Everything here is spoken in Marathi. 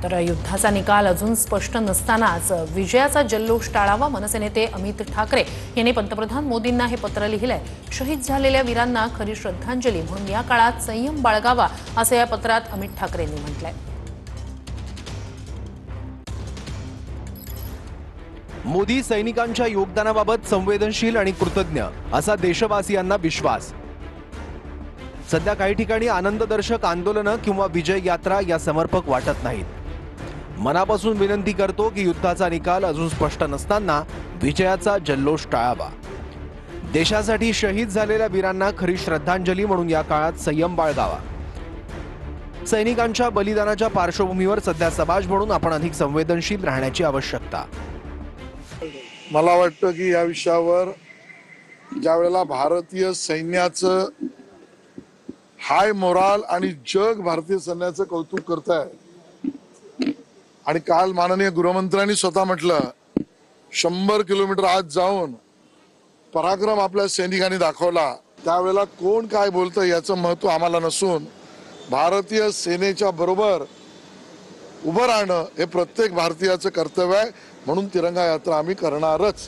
तर युद्धाचा निकाल अजून स्पष्ट नसतानाच विजयाचा जल्लोष टाळावा मनसे नेते अमित ठाकरे यांनी पंतप्रधान मोदींना हे पत्र लिहिलंय। शहीद झालेल्या वीरांना खरी श्रद्धांजली म्हणून या काळात संयम बाळगावा असं या पत्रात अमित ठाकरेंनी म्हटलंय। मोदी सैनिकांच्या योगदानाबाबत संवेदनशील आणि कृतज्ञ असा देशवासियांना विश्वास। सध्या काही ठिकाणी आनंददर्शक आंदोलनं किंवा विजय यात्रा या समर्पक वाटत नाहीत। मनापासून विनंती करतो की युद्धाचा निकाल अजून स्पष्ट नसताना विजयाचा जल्लोष टाळावा। देशासाठी शहीद झालेल्या वीरांना खरी श्रद्धांजली म्हणून या काळात संयम बाळगावा। सैनिकांच्या बलिदानाच्या पार्श्वभूमीवर सध्या समाज म्हणून आपण अधिक संवेदनशील राहण्याची आवश्यकता। मला वाटतं की या विषयावर ज्यावेळेला भारतीय सैन्याचं हाय मोराल आणि जग भारतीय सैन्याचं कौतुक करत आहे आणि काल माननीय गृहमंत्र्यांनी स्वतः म्हटलं 100 किलोमीटर आत जाऊन पराक्रम आपल्या सैनिकांनी दाखवला, त्यावेळेला कोण काय बोलतं याचं महत्त्व आम्हाला नसून भारतीय सेनेच्या बरोबर उभं राहणं हे प्रत्येक भारतीयाचं कर्तव्य आहे। म्हणून तिरंगा यात्रा आम्ही करणारच।